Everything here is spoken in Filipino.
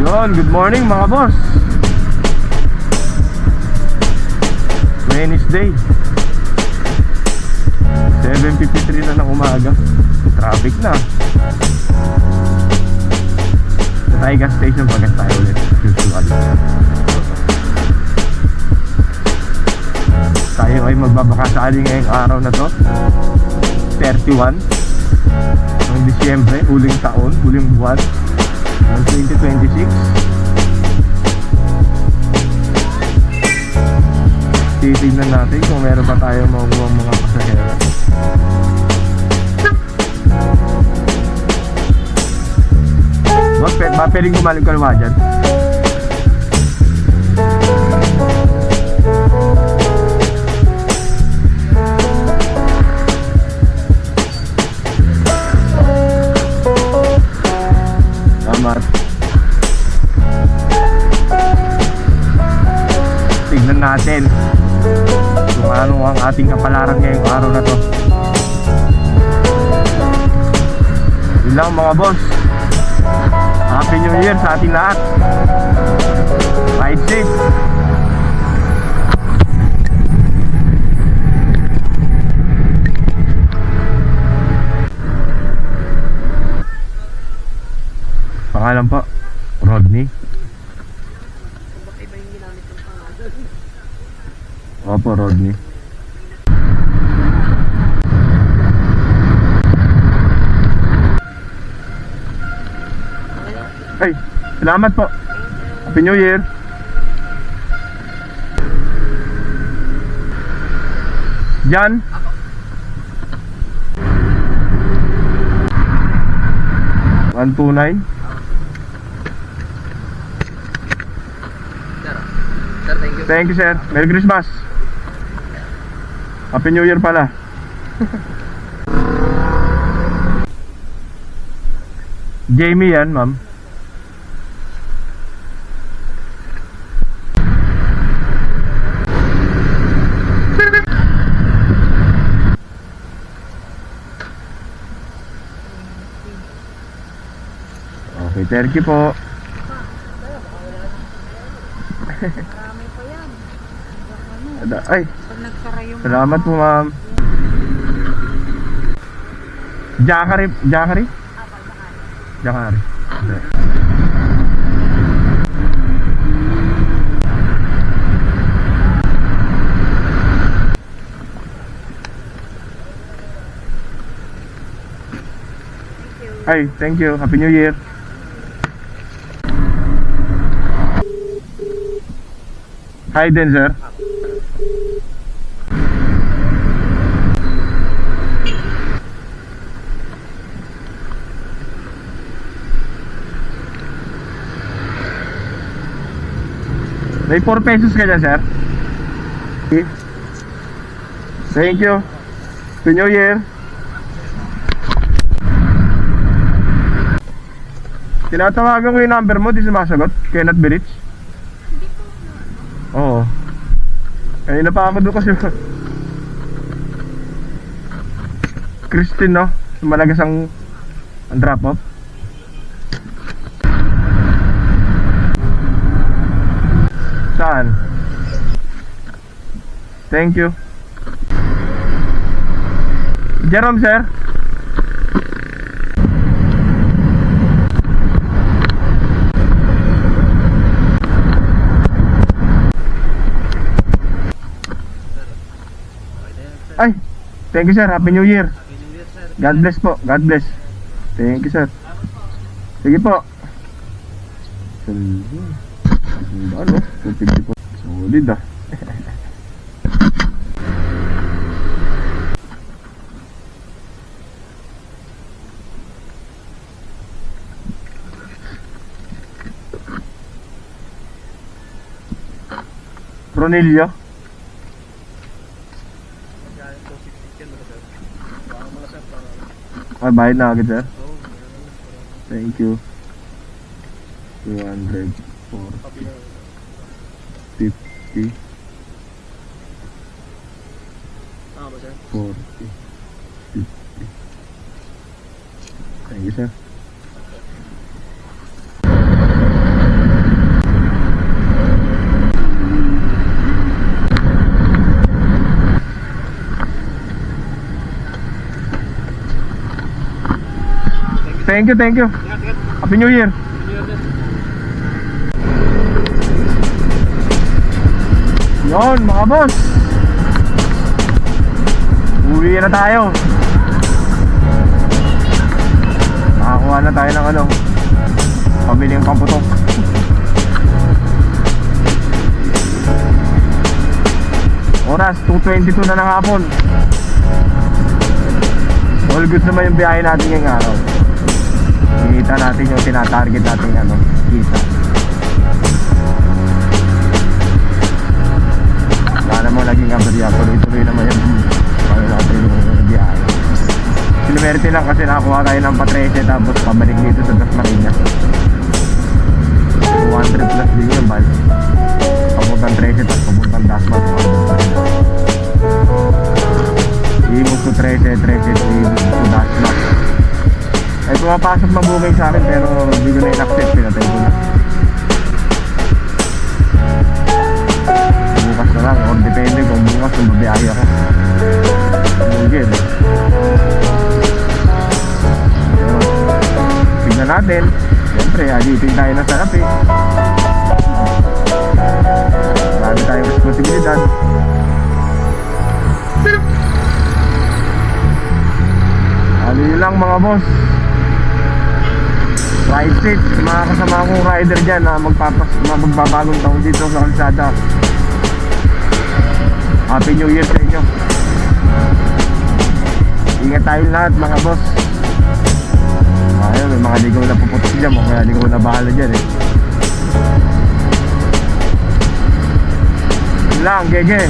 Yun, good morning mga boss. Wednesday 7:53 na ng umaga. Traffic na. Sa tayo gas station, pag-gas tayo ulit. Usual. Tayo ay magbabakasali ngayong araw na to, 31 ng Disyembre, huling taon, huling buwan ng 2026. Titignan natin kung meron pa tayong makukuha mga pasahero. Boss, ba pwedeng kumalig kalwa dyan? Salamat. Tignan natin kung ano ang ating kapalaran ngayong araw na to. Yun lang mga boss. Happy New Year sa ating lahat. Ride safe. Pangalan po, Rodney. Iba yung ginamit ng pangalan. Opo, Rodney. Ay, salamat po. Happy New Year. Jan? One, two, nine. Sir, thank you. Thank you, sir. Merry Christmas. Happy New Year pala. Jamie yan, ma'am. Okay, thank you po. Marami pa yan. Ay, Pag nagsara yung salamat po, ma'am. Jackery? Jackery? Jackery. Ay, thank you. Happy New Year. Hi din, sir. May 4 pesos ka dyan, sir. Okay. Thank you. Happy New Year. Tinatawagan ko yung number mo, di sumasagot. Cannot be reached. Oo. Kanina pa ako doon kasi Christine, no? Malagas ang drop off. Saan? Thank you. Jerome, sir. Ay, thank you, sir. Happy New Year. God bless po. God bless. Thank you, sir. Sige po. Ano? 250 po. Solid ah. Ronilio. Ay, bayad na agad, sir. Thank you. 240 50 40 50. Thank you, sir. Thank you, thank you. Happy New Year. Yon mga boss, uwi na tayo. Nakakuha na tayo ng ano, pamiling pamputok. Oras 2:22 na ng hapon. All good naman yung biyahe natin ngayong araw. Kita natin yung tinatarget natin ano, kita. Wala namang naging aberya, tuloy-tuloy naman yung ano natin yung biyahe. Sinuwerte lang kasi nakakuha tayo ng pa-13 tapos pabalik dito sa Dasmariñas. 200 plus din yung bal. Papuntang 13 tapos papuntang Dasma. Imos to 13 to Imos to Dasma. Ay pumapasok mag-booking sa akin pero hindi ko na in-accept, pinatay ko na. Bukas na lang, or depende kung bukas kung babiyahe ako. Mungkin. Pero tignan natin. Siyempre, agitin tayo ng sarap eh. Marami tayong responsibilidad. Ano yun lang mga boss. Ride safe, mga kasama kong rider dyan na magbabagong taon dito sa kalsada. Happy New Year sa inyo. Ingat tayo lahat mga boss. Ayun, may mga ligaw na puputok dyan, mga ligaw na bahala dyan eh. Yun lang, gege.